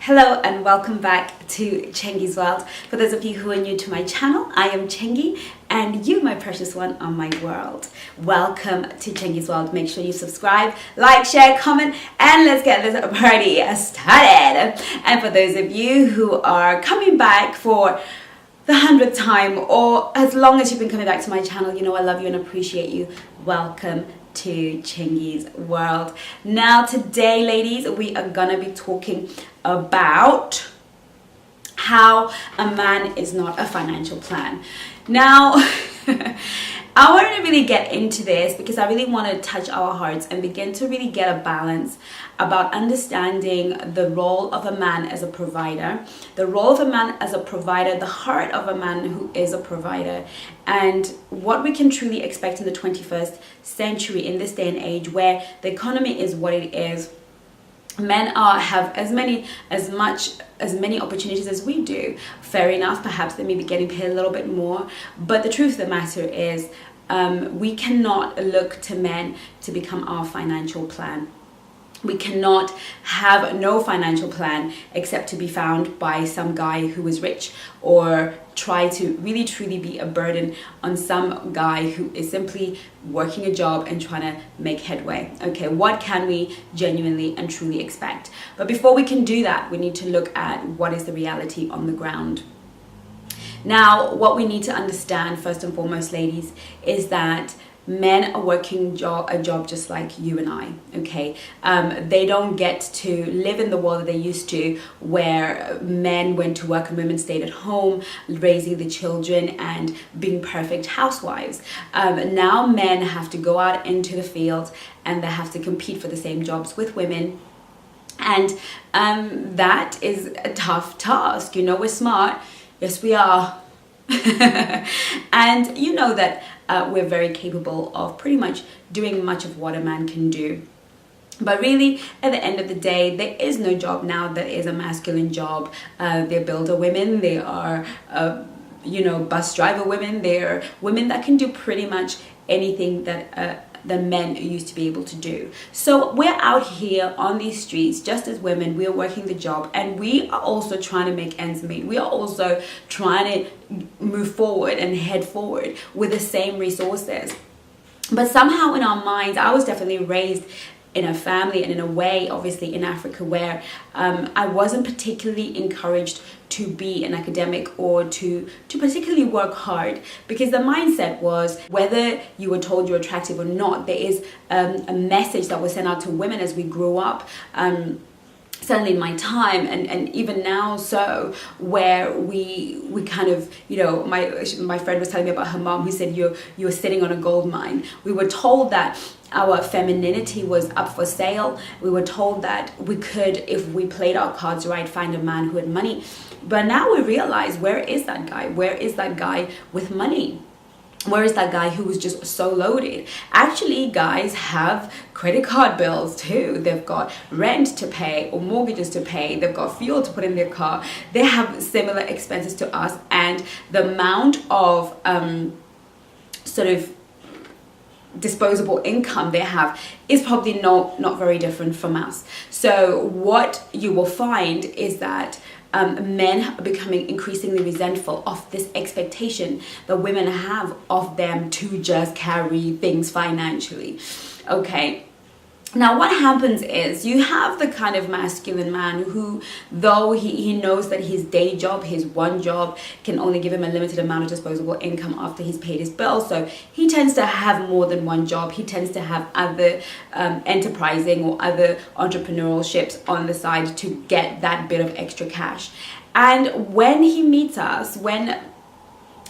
Hello and welcome back to Chengi's World. For those of you who are new to my channel, I am Chengi and you, my precious one, are my world. Welcome to Chengi's World. Make sure you subscribe, like, share, comment, and let's get this party started. And for those of you who are coming back for the 100th time, or as long as you've been coming back to my channel, you know I love you and appreciate you. Welcome to Chengi's World. Now today, ladies, we are gonna be talking about how a man is not a financial plan. Now I want to really get into this because I really want to touch our hearts and begin to really get a balance about understanding the role of a man as a provider, the role of a man as a provider, the heart of a man who is a provider, and what we can truly expect in the 21st century in this day and age where the economy is what it is. Men have as many opportunities as we do. Fair enough, perhaps they may be getting paid a little bit more, but the truth of the matter is we cannot look to men to become our financial plan. We cannot have no financial plan except to be found by some guy who is rich, or try to really truly be a burden on some guy who is simply working a job and trying to make headway. Okay, what can we genuinely and truly expect? But before we can do that, we need to look at what is the reality on the ground. Now, what we need to understand first and foremost, ladies, is that men are working a job just like you and I, okay? They don't get to live in the world that they used to, where men went to work and women stayed at home, raising the children and being perfect housewives. Now men have to go out into the field and they have to compete for the same jobs with women. And that is a tough task. You know, we're smart. Yes, we are. And you know that we're very capable of pretty much doing much of what a man can do. But really, at the end of the day, there is no job now that is a masculine job. They're builder women, they are, bus driver women, they're women that can do pretty much anything that the men used to be able to do. So we're out here on these streets just as women. We are working the job and we are also trying to make ends meet. We are also trying to move forward and head forward with the same resources. But somehow in our minds, I was definitely raised in a family and in a way, obviously in Africa, where I wasn't particularly encouraged to be an academic or to particularly work hard, because the mindset was whether you were told you're attractive or not, there is a message that was sent out to women as we grew up. Certainly in my time and even now, so where we kind of, my friend was telling me about her mom who said you're sitting on a gold mine. We were told that our femininity was up for sale. We were told that we could, if we played our cards right, find a man who had money. But now we realize, where is that guy? Where is that guy with money? Where is that guy who was just so loaded? Actually, guys have credit card bills too. They've got rent to pay or mortgages to pay. They've got fuel to put in their car. They have similar expenses to us, and the amount of sort of disposable income they have is probably not very different from us. So what you will find is that men are becoming increasingly resentful of this expectation that women have of them to just carry things financially. Okay. Now what happens is you have the kind of masculine man who, though he knows that his day job, his one job, can only give him a limited amount of disposable income after he's paid his bills, so he tends to have more than one job. He tends to have other enterprising or other entrepreneurships on the side to get that bit of extra cash. And when he meets us,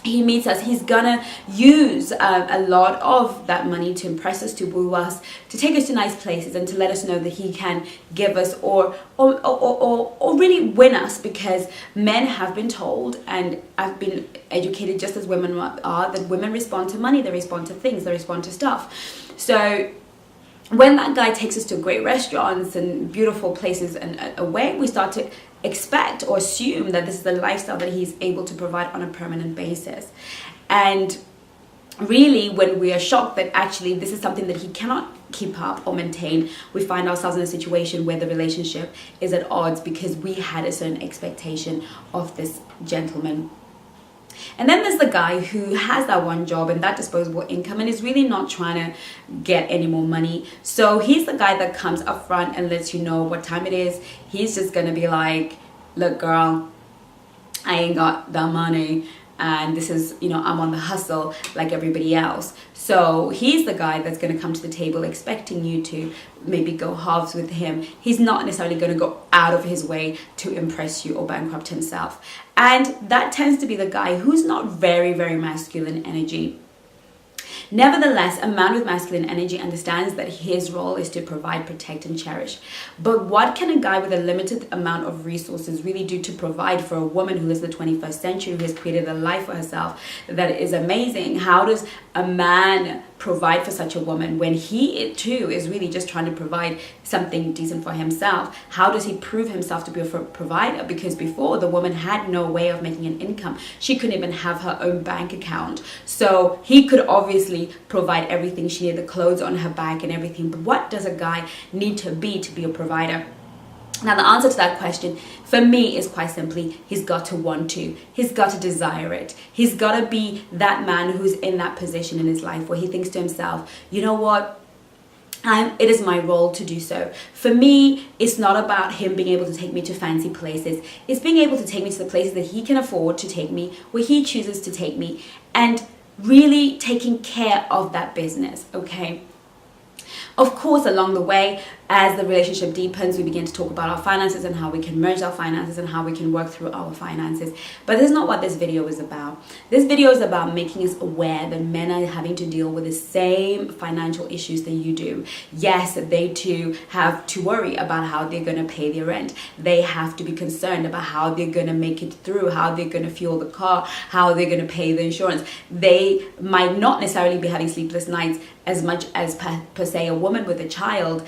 he's gonna use a lot of that money to impress us, to woo us, to take us to nice places, and to let us know that he can give us or really win us, because men have been told and have been educated just as women are, that women respond to money, they respond to things, they respond to stuff. So when that guy takes us to great restaurants and beautiful places and away, we start to expect or assume that this is the lifestyle that he's able to provide on a permanent basis. And really, when we are shocked that actually this is something that he cannot keep up or maintain, we find ourselves in a situation where the relationship is at odds because we had a certain expectation of this gentleman. And then there's the guy who has that one job and that disposable income and is really not trying to get any more money. So he's the guy that comes up front and lets you know what time it is. He's just going to be like, look, girl, I ain't got the money. And this is, I'm on the hustle like everybody else. So he's the guy that's going to come to the table expecting you to maybe go halves with him. He's not necessarily going to go out of his way to impress you or bankrupt himself. And that tends to be the guy who's not very, very masculine energy. Nevertheless, a man with masculine energy understands that his role is to provide, protect, and cherish. But what can a guy with a limited amount of resources really do to provide for a woman who lives in the 21st century, who has created a life for herself that is amazing? How does a man provide for such a woman when he too is really just trying to provide something decent for himself? How does he prove himself to be a provider? Because before, the woman had no way of making an income. She couldn't even have her own bank account. So he could obviously provide everything she needed, the clothes on her back and everything. But what does a guy need to be a provider? Now, the answer to that question for me is quite simply, he's got to want to. He's got to desire it. He's got to be that man who's in that position in his life where he thinks to himself, you know what? It is my role to do so. For me, it's not about him being able to take me to fancy places. It's being able to take me to the places that he can afford to take me, where he chooses to take me, and really taking care of that business, okay? Of course, along the way, as the relationship deepens, we begin to talk about our finances and how we can merge our finances and how we can work through our finances. But this is not what this video is about. This video is about making us aware that men are having to deal with the same financial issues that you do. Yes, they too have to worry about how they're going to pay their rent. They have to be concerned about how they're going to make it through, how they're going to fuel the car, how they're going to pay the insurance. They might not necessarily be having sleepless nights as much as per se a woman with a child,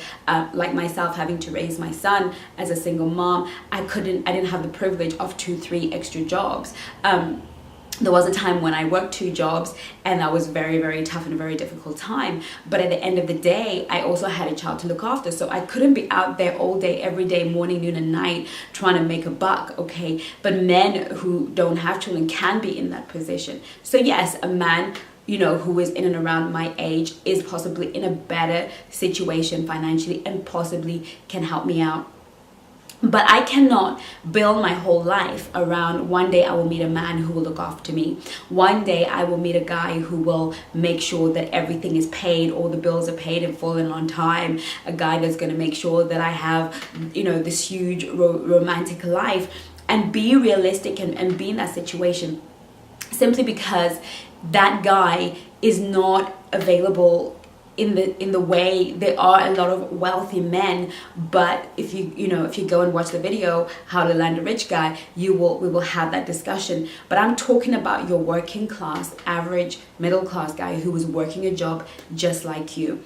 like myself having to raise my son as a single mom. I didn't have the privilege of 2-3 extra jobs. There was a time when I worked 2 jobs and that was very, very tough and a very difficult time. But at the end of the day, I also had a child to look after. So I couldn't be out there all day, every day, morning, noon and night, trying to make a buck, okay? But men who don't have children can be in that position. So yes, a man who is in and around my age is possibly in a better situation financially and possibly can help me out. But I cannot build my whole life around one day I will meet a man who will look after me. One day I will meet a guy who will make sure that everything is paid, all the bills are paid and full and on time. A guy that's going to make sure that I have, this huge romantic life, and be realistic and be in that situation simply because that guy is not available in the way. There are a lot of wealthy men, but if you go and watch the video How to Land a Rich Guy, we will have that discussion. But I'm talking about your working class, average middle class guy who is working a job just like you.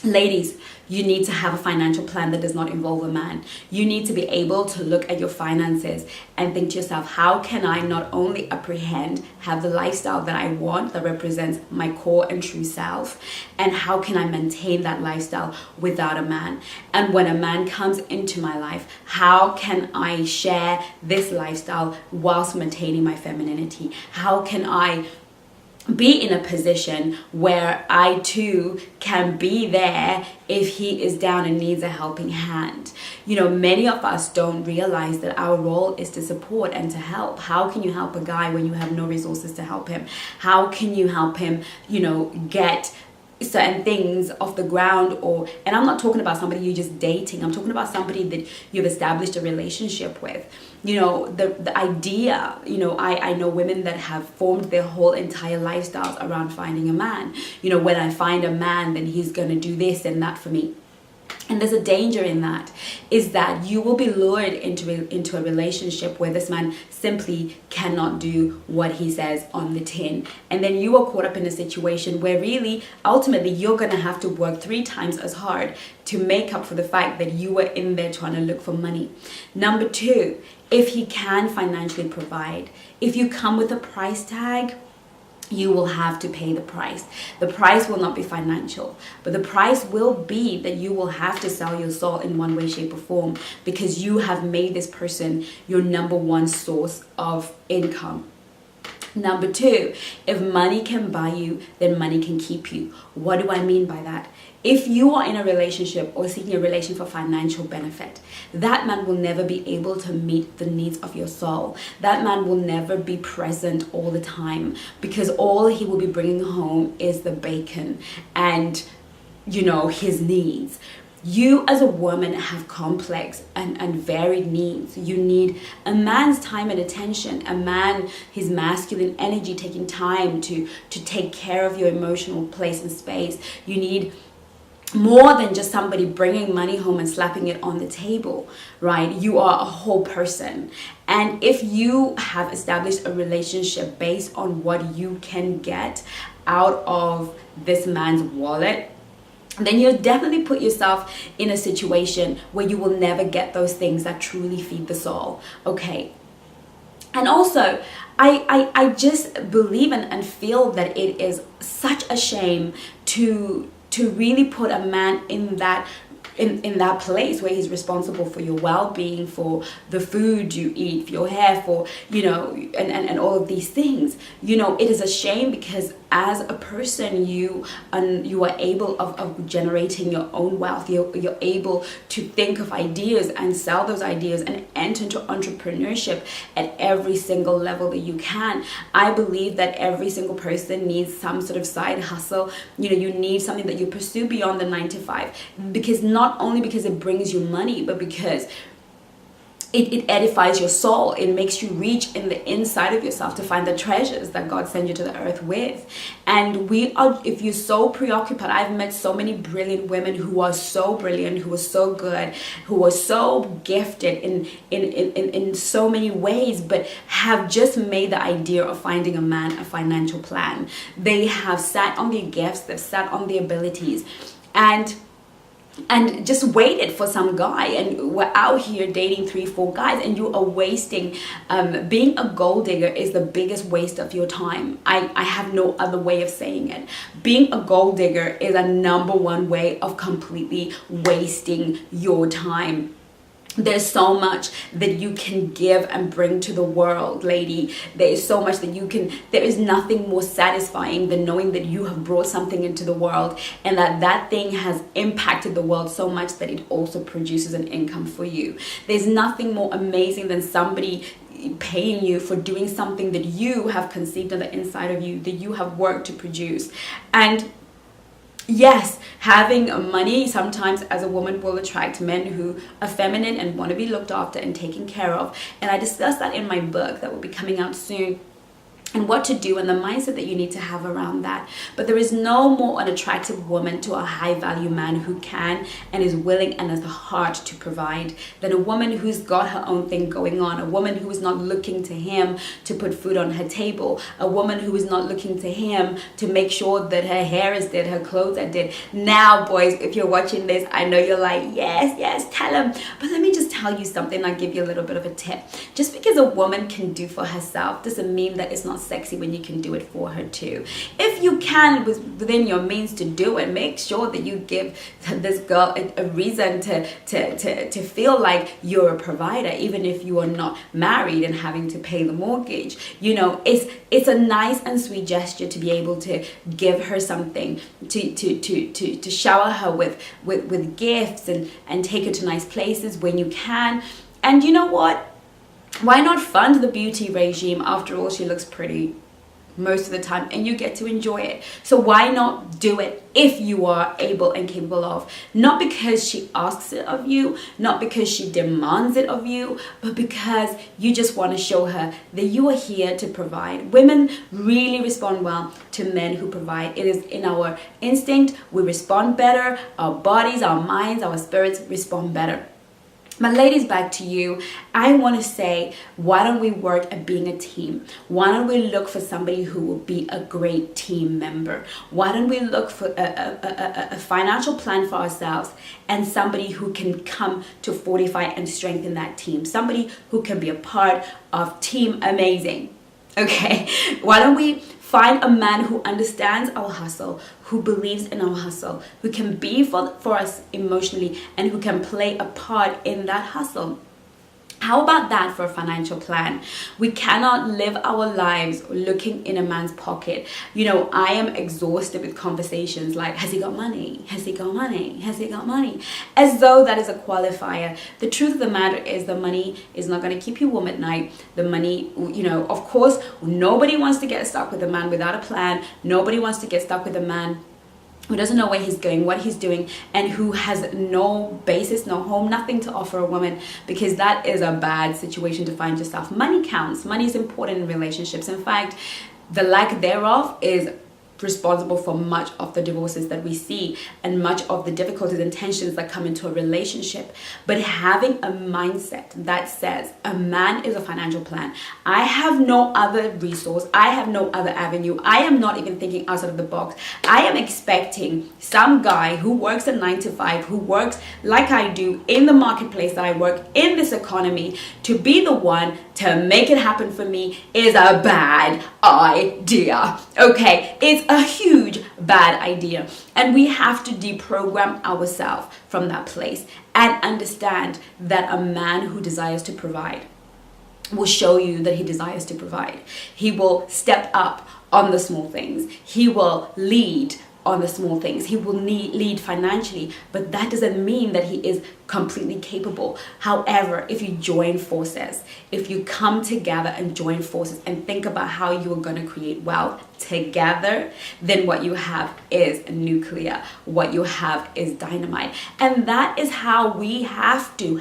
Ladies, you need to have a financial plan that does not involve a man. You need to be able to look at your finances and think to yourself, how can I not only apprehend, have the lifestyle that I want that represents my core and true self, and how can I maintain that lifestyle without a man? And when a man comes into my life, how can I share this lifestyle whilst maintaining my femininity? How can I be in a position where I too can be there if he is down and needs a helping hand? Many of us don't realize that our role is to support and to help. How can you help a guy when you have no resources to help him? How can you help him, get certain things off the ground? And I'm not talking about somebody you're just dating. I'm talking about somebody that you've established a relationship with. The idea, I know women that have formed their whole entire lifestyles around finding a man. When I find a man, then he's going to do this and that for me. And there's a danger in that, is that you will be lured into a relationship where this man simply cannot do what he says on the tin. And then you are caught up in a situation where really, ultimately, you're going to have to work 3 times as hard to make up for the fact that you were in there trying to look for money. Number 2, if he can financially provide, if you come with a price tag, you will have to pay the price. The price will not be financial, but the price will be that you will have to sell your soul in one way, shape, or form, because you have made this person your number one source of income. Number two, if money can buy you, then money can keep you. What do I mean by that? If you are in a relationship or seeking a relation for financial benefit, that man will never be able to meet the needs of your soul. That man will never be present all the time, because all he will be bringing home is the bacon and, his needs. You as a woman have complex and varied needs. You need a man's time and attention, a man, his masculine energy, taking time to take care of your emotional place and space. You need more than just somebody bringing money home and slapping it on the table, right? You are a whole person. And if you have established a relationship based on what you can get out of this man's wallet, then you'll definitely put yourself in a situation where you will never get those things that truly feed the soul, okay? And also, I just believe and feel that it is such a shame to really put a man in that place where he's responsible for your well-being, for the food you eat, for your hair, for and all of these things. It is a shame, because as a person you are able of generating your own wealth. You're able to think of ideas and sell those ideas and enter into entrepreneurship at every single level that you can. I believe that every single person needs some sort of side hustle. You need something that you pursue beyond the 9 to 5, because not only because it brings you money, but because it edifies your soul. It makes you reach in the inside of yourself to find the treasures that God sent you to the earth with. And if you're so preoccupied, I've met so many brilliant women who are so brilliant, who are so good, who are so gifted in so many ways, but have just made the idea of finding a man a financial plan. They have sat on their gifts, they've sat on their abilities, and just waited for some guy, and we're out here dating 3-4 guys, and you are wasting. Being a gold digger is the biggest waste of your time. I have no other way of saying it. Being a gold digger is a number one way of completely wasting your time. There's so much that you can give and bring to the world, lady. There is so much that there is nothing more satisfying than knowing that you have brought something into the world, and that thing has impacted the world so much that it also produces an income for you. There's nothing more amazing than somebody paying you for doing something that you have conceived on the inside of you, that you have worked to produce. And yes, having money sometimes as a woman will attract men who are feminine and want to be looked after and taken care of. And I discussed that in my book that will be coming out soon, and what to do and the mindset that you need to have around that. But there is no more an attractive woman to a high value man who can and is willing and has the heart to provide than a woman who's got her own thing going on, a woman who is not looking to him to put food on her table, a woman who is not looking to him to make sure that her hair is did, her clothes are did. Now, boys, if you're watching this, I know you're like, yes, tell him. But let me just tell you something. I'll give you a little bit of a tip. Just because a woman can do for herself doesn't mean that it's not sexy when you can do it for her too. If you can, within your means to do it, make sure that you give this girl a reason to feel like you're a provider, even if you are not married and having to pay the mortgage. It's a nice and sweet gesture to be able to give her something, to shower her with gifts and take her to nice places when you can. And you know what? Why not fund the beauty regime? After all, she looks pretty most of the time and you get to enjoy it. So why not do it if you are able and capable of? Not because she asks it of you, not because she demands it of you, but because you just want to show her that you are here to provide. Women really respond well to men who provide. It is in our instinct. We respond better. Our bodies, our minds, our spirits respond better. But ladies, back to you. I want to say, why don't we work at being a team? Why don't we look for somebody who will be a great team member? Why don't we look for a financial plan for ourselves and somebody who can come to fortify and strengthen that team? Somebody who can be a part of Team Amazing. Okay, why don't we Find a man who understands our hustle, who believes in our hustle, who can be for us emotionally, and who can play a part in that hustle. How about that for a financial plan? We cannot live our lives looking in a man's pocket. I am exhausted with conversations like, has he got money? Has he got money? Has he got money? As though that is a qualifier. The truth of the matter is the money is not going to keep you warm at night. The money, of course, nobody wants to get stuck with a man without a plan. Nobody wants to get stuck with a man who doesn't know where he's going, what he's doing, and who has no basis, no home, nothing to offer a woman, because that is a bad situation to find yourself. Money counts. Money is important in relationships. In fact, the lack thereof is responsible for much of the divorces that we see and much of the difficulties and tensions that come into a relationship. But having a mindset that says a man is a financial plan, I have no other resource, I have no other avenue, I am not even thinking outside of the box. I am expecting some guy who works a 9 to 5, who works like I do in the marketplace that I work in this economy, to be the one to make it happen for me is a bad idea. Okay, it's a huge bad idea, and we have to deprogram ourselves from that place and understand that a man who desires to provide will show you that he desires to provide. He will step up on the small things. He will lead on the small things. He will lead financially, but that doesn't mean that he is completely capable. However, if you join forces, if you come together and join forces and think about how you are going to create wealth together, then what you have is nuclear. What you have is dynamite. And that is how we have to.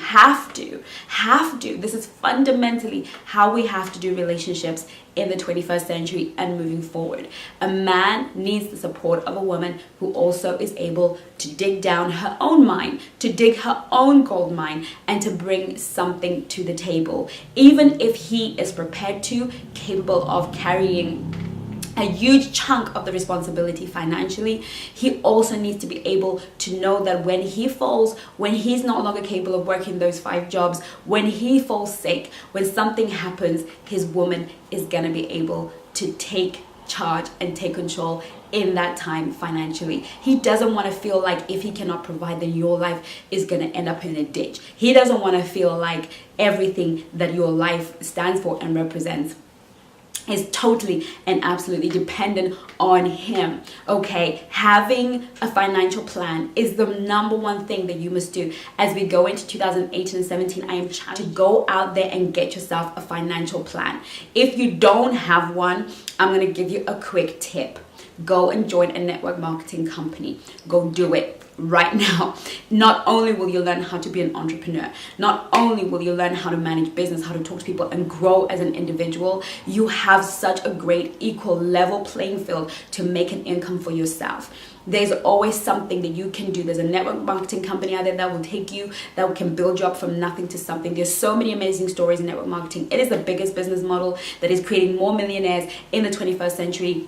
This is fundamentally how we have to do relationships in the 21st century and moving forward. A man needs the support of a woman who also is able to dig down her own mine, to dig her own gold mine, and to bring something to the table. Even if he is prepared to, capable of carrying a huge chunk of the responsibility financially, he also needs to be able to know that when he falls, when he's no longer capable of working those 5 jobs, when he falls sick, when something happens, his woman is gonna be able to take charge and take control in that time financially. He doesn't want to feel like if he cannot provide, then your life is going to end up in a ditch. He doesn't want to feel like everything that your life stands for and represents is totally and absolutely dependent on him. Okay, having a financial plan is the number one thing that you must do. As we go into 2018 and 17, I am trying to go out there and get yourself a financial plan. If you don't have one, I'm going to give you a quick tip. Go and join a network marketing company. Go do it right now. Not only will you learn how to be an entrepreneur, not only will you learn how to manage business, how to talk to people and grow as an individual, you have such a great equal level playing field to make an income for yourself. There's always something that you can do. There's a network marketing company out there that will take you, that can build you up from nothing to something. There's so many amazing stories in network marketing. It is the biggest business model that is creating more millionaires in the 21st century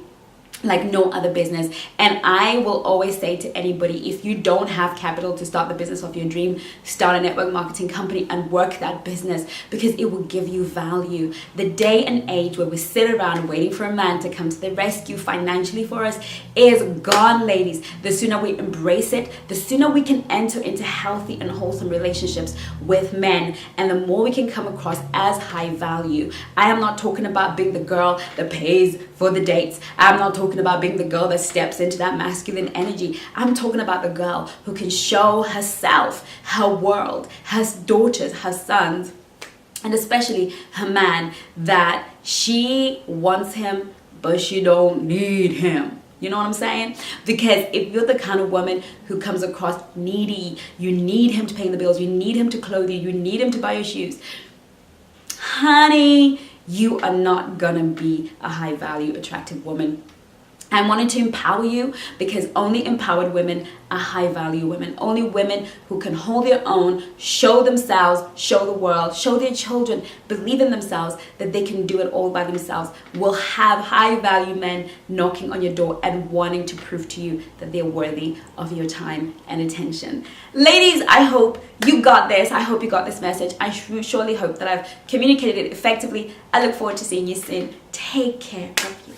like no other business. And I will always say to anybody, if you don't have capital to start the business of your dream, start a network marketing company and work that business, because it will give you value. The day and age where we sit around waiting for a man to come to the rescue financially for us is gone, ladies. The sooner we embrace it, the sooner we can enter into healthy and wholesome relationships with men, and the more we can come across as high value. I am not talking about being the girl that pays for the dates. I'm not talking about being the girl that steps into that masculine energy. I'm talking about the girl who can show herself, her world, her daughters, her sons, and especially her man, that she wants him, but she don't need him. You know what I'm saying? Because if you're the kind of woman who comes across needy, you need him to pay the bills, you need him to clothe you, you need him to buy your shoes, honey, you are not gonna be a high value, attractive woman. I wanted to empower you because only empowered women are high value women. Only women who can hold their own, show themselves, show the world, show their children, believe in themselves that they can do it all by themselves, will have high value men knocking on your door and wanting to prove to you that they're worthy of your time and attention. Ladies, I hope you got this. I hope you got this message. I surely hope that I've communicated it effectively. I look forward to seeing you soon. Take care of you.